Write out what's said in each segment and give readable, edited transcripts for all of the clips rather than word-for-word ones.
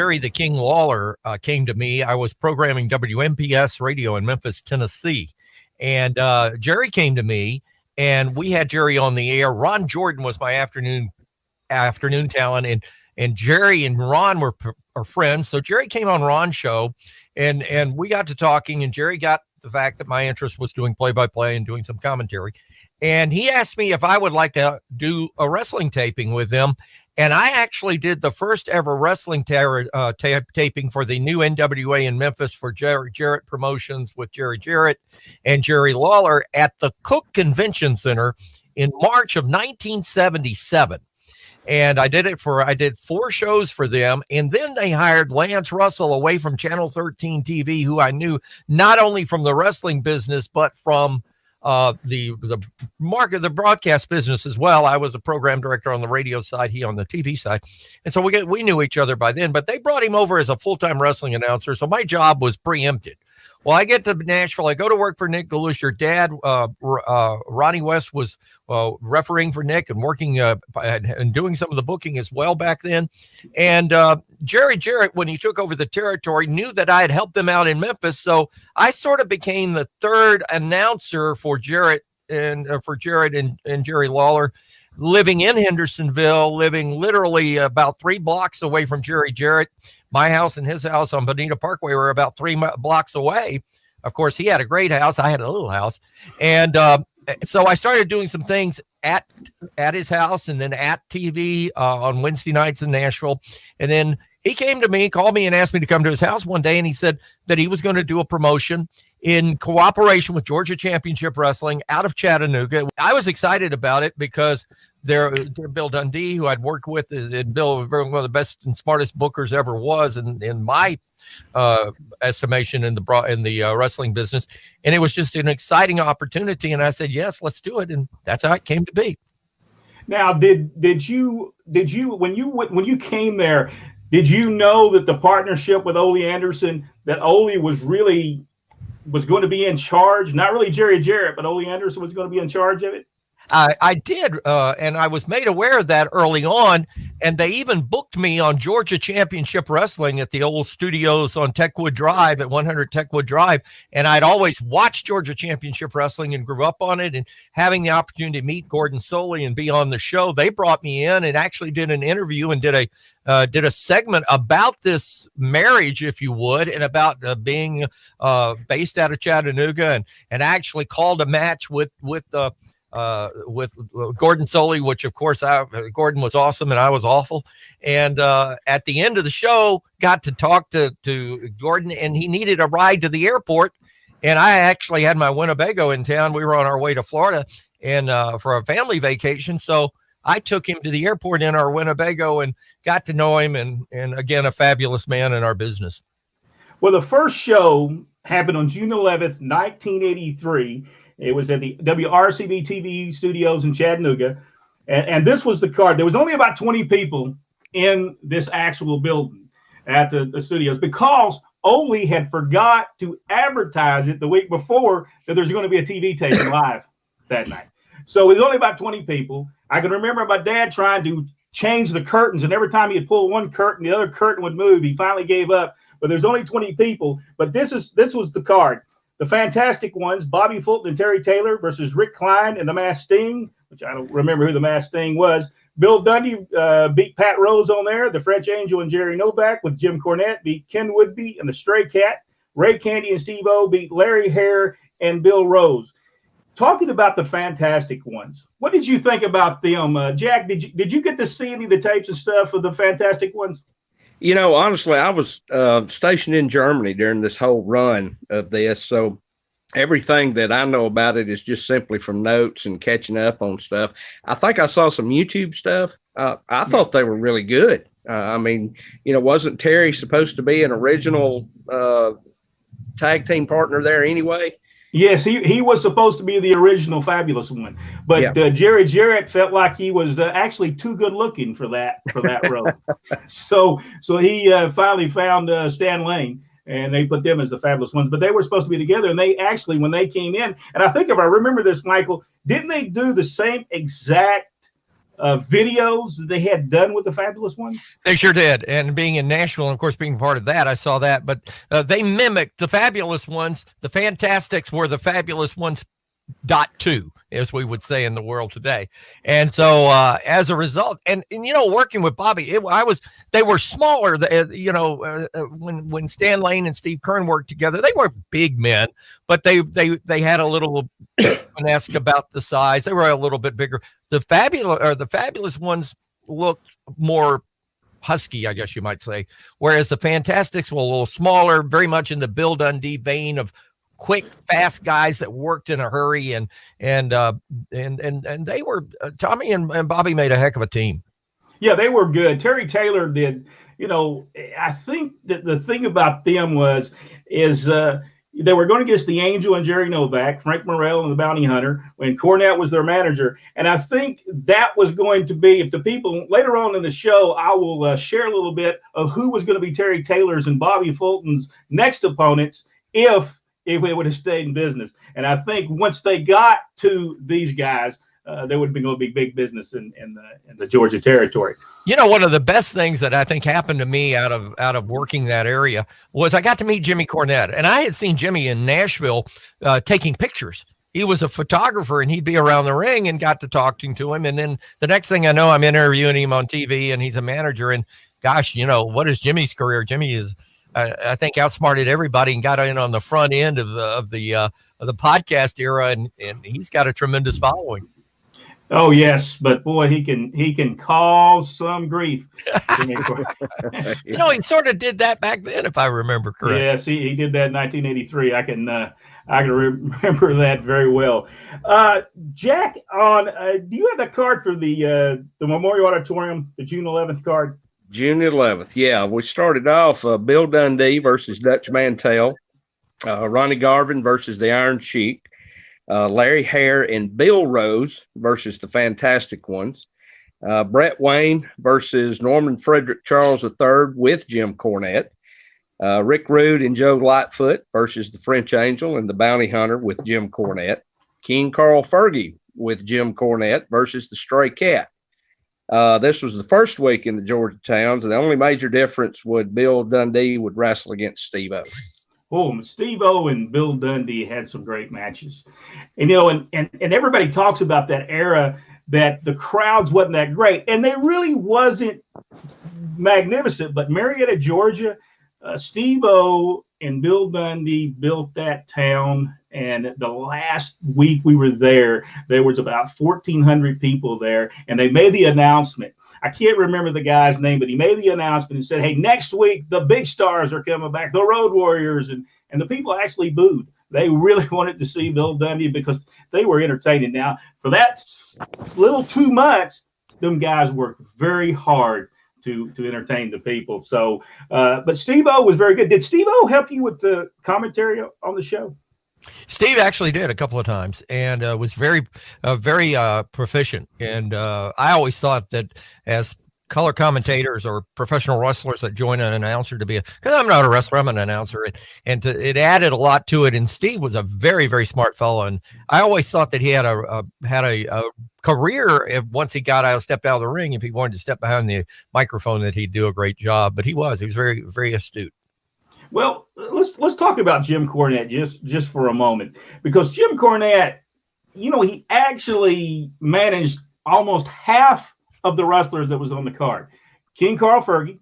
Jerry the King Lawler came to me. I was programming WMPS radio in Memphis, Tennessee. And Jerry came to me, and we had Jerry on the air. Ron Jordan was my afternoon talent, and Jerry and Ron are friends. So Jerry came on Ron's show, and we got to talking, and Jerry got the fact that my interest was doing play-by-play and doing some commentary. And he asked me if I would like to do a wrestling taping with them. And I actually did the first ever wrestling taping for the new NWA in Memphis for Jerry Jarrett Promotions with Jerry Jarrett and Jerry Lawler at the Cook Convention Center in March of 1977. And I did 4 shows for them. And then they hired Lance Russell away from Channel 13 TV, who I knew not only from the wrestling business, but from the broadcast business as well. I was a program director on the radio side, he on the TV side. And so we knew each other by then, but they brought him over as a full-time wrestling announcer. So my job was preempted. Well, I get to Nashville. I go to work for Nick Galush. Your dad, Ronnie West, was refereeing for Nick and working and doing some of the booking as well back then. And Jerry Jarrett, when he took over the territory, knew that I had helped them out in Memphis. So I sort of became the third announcer for Jarrett and Jerry Lawler, living in Hendersonville, living literally about 3 blocks away from Jerry Jarrett. My house and his house on Bonita Parkway were about 3 blocks away. Of course, he had a great house. I had a little house. And so I started doing some things at his house and then at TV on Wednesday nights in Nashville. And then he came to me, called me, and asked me to come to his house one day. And he said that he was going to do a promotion in cooperation with Georgia Championship Wrestling out of Chattanooga. I was excited about it because they're Bill Dundee, who I'd worked with, and Bill, one of the best and smartest bookers ever was in my estimation in the wrestling business. And it was just an exciting opportunity. And I said, yes, let's do it. And that's how it came to be. Now, did you when you came there, did you know that the partnership with Ole Anderson, that Ole was going to be in charge? Not really Jerry Jarrett, but Ole Anderson was going to be in charge of it? I did, and I was made aware of that early on, and they even booked me on Georgia Championship Wrestling at the old studios on Techwood Drive at 100 Techwood Drive, and I'd always watched Georgia Championship Wrestling and grew up on it, and having the opportunity to meet Gordon Soley and be on the show, they brought me in and actually did an interview and did a segment about this marriage, if you would, and about being based out of Chattanooga, and actually called a match with Gordon Soley, which of course Gordon was awesome and I was awful. And at the end of the show, got to talk to Gordon, and he needed a ride to the airport. And I actually had my Winnebago in town. We were on our way to Florida and for a family vacation. So I took him to the airport in our Winnebago and got to know him. And again, a fabulous man in our business. Well, the first show happened on June 11th, 1983. It was at the WRCB TV studios in Chattanooga. And this was the card. There was only about 20 people in this actual building at the studios because Ole had forgot to advertise it the week before that there's going to be a TV taping live that night. So it was only about 20 people. I can remember my dad trying to change the curtains, and every time he'd pull one curtain, the other curtain would move. He finally gave up, but there's only 20 people. But this was the card. The Fantastic Ones, Bobby Fulton and Terry Taylor versus Rick Klein and the Masked Sting, which I don't remember who the Masked Sting was. Bill Dundee beat Pat Rose on there. The French Angel and Jerry Novak with Jim Cornette beat Ken Woodby and the Stray Cat. Ray Candy and Steve-O beat Larry Hare and Bill Rose. Talking about the Fantastic Ones, what did you think about them? Jack, did you get to see any of the tapes and stuff of the Fantastic Ones? You know, honestly, I was stationed in Germany during this whole run of this. So everything that I know about it is just simply from notes and catching up on stuff. I think I saw some YouTube stuff. I thought they were really good. I mean, you know, wasn't Terry supposed to be an original tag team partner there anyway? Yes, he was supposed to be the original Fabulous One, but Jerry Jarrett felt like he was actually too good looking for that role. So he finally found Stan Lane, and they put them as the Fabulous Ones. But they were supposed to be together, and they actually, when they came in, and I think if I remember this, Michael, didn't they do the same exact videos that they had done with the Fabulous Ones? They sure did. And being in Nashville, and of course, being part of that, I saw that. But they mimicked the Fabulous Ones. The Fantastics were the Fabulous Ones .2, as we would say in the world today. And so as a result, and working with Bobby, they were smaller. When Stan Lane and Steve Kern worked together, they weren't big men, but they had a little finesse about the size. They were a little bit bigger. The Fabulous Ones looked more husky, I guess you might say, whereas the Fantastics were a little smaller, very much in the Bill Dundee vein of quick, fast guys that worked in a hurry, and they were Tommy and Bobby made a heck of a team. Yeah, they were good. Terry Taylor did. I think that the thing about them is they were going against the Angel and Jerry Novak, Frank Morrell and the Bounty Hunter, when Cornette was their manager. And I think that was going to be, if the people later on in the show, I will share a little bit of who was going to be Terry Taylor's and Bobby Fulton's next opponents if it would have stayed in business. And I think once they got to these guys, there would have been going to be big business in the Georgia territory. One of the best things that I think happened to me out of working that area was I got to meet Jimmy Cornette, and I had seen Jimmy in Nashville taking pictures. He was a photographer, and he'd be around the ring, and got to talking to him. And then the next thing I know, I'm interviewing him on TV, and he's a manager. And gosh, what is Jimmy's career? Jimmy is, I think, outsmarted everybody and got in on the front end of the podcast era, and he's got a tremendous following. Oh yes, but boy, he can cause some grief. He sort of did that back then, if I remember correctly. Yes, he did that in 1983. I can remember that very well. Jack, do you have the card for the Memorial Auditorium, the June 11th card? June 11th, yeah. We started off Bill Dundee versus Dutch Mantell, Ronnie Garvin versus the Iron Sheik, Larry Hare and Bill Rose versus the Fantastic Ones, Brett Wayne versus Norman Frederick Charles III with Jim Cornette, Rick Rude and Joe Lightfoot versus the French Angel and the Bounty Hunter with Jim Cornette, King Carl Fergie with Jim Cornette versus the Stray Cat. This was the first week in the Georgia towns, and the only major difference would Bill Dundee would wrestle against Steve-O. Oh, Steve-O and Bill Dundee had some great matches. And everybody talks about that era that the crowds wasn't that great, and they really wasn't magnificent. But Marietta, Georgia, Steve-O and Bill Dundee built that town. And the last week we were there was about 1,400 people there, and they made the announcement. I can't remember the guy's name, but he made the announcement and said, hey, next week, the big stars are coming back, the Road Warriors. And the people actually booed. They really wanted to see Bill Dundee because they were entertaining. Now, for that little 2 months, them guys worked very hard to entertain the people. So, but Steve-O was very good. Did Steve-O help you with the commentary on the show? Steve actually did a couple of times, and was very proficient. And I always thought that as color commentators or professional wrestlers that join an announcer because I'm not a wrestler, I'm an announcer, and it added a lot to it. And Steve was a very, very smart fellow, and I always thought that he had a career once he stepped out of the ring. If he wanted to step behind the microphone, that he'd do a great job. But he was very, very astute. Well, let's talk about Jim Cornette just for a moment, because Jim Cornette, he actually managed almost half of the wrestlers that was on the card. King Carl Fergie,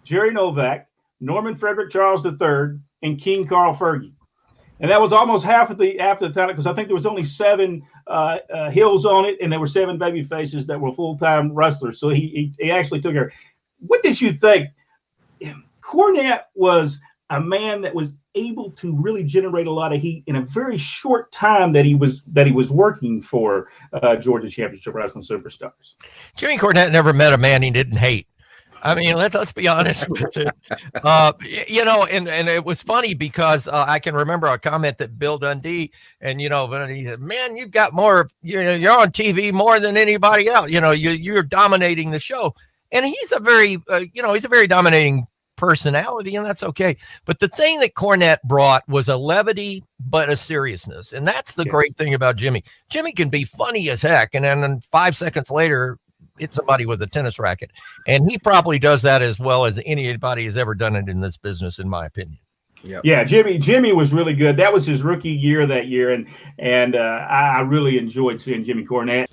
Jerry Novak, Norman Frederick Charles III, and King Carl Fergie. And that was almost half of the time, because I think there was only 7 heels on it, and there were 7 baby faces that were full-time wrestlers. So he actually took her. What did you think? Cornette was a man that was able to really generate a lot of heat in a very short time that he was working for Georgia Championship Wrestling Superstars. Jimmy Cornette never met a man he didn't hate. I mean, let's be honest with it. And it was funny because I can remember a comment that Bill Dundee, and he said, "Man, you've got more. You're on TV more than anybody else. You're dominating the show." And he's a very dominating personality, and that's okay. But the thing that Cornette brought was a levity, but a seriousness. And that's the great thing about Jimmy. Jimmy can be funny as heck, and then 5 seconds later, hit somebody with a tennis racket. And he probably does that as well as anybody has ever done it in this business, in my opinion. Yep. Yeah, Jimmy was really good. That was his rookie year that year, and I really enjoyed seeing Jimmy Cornette.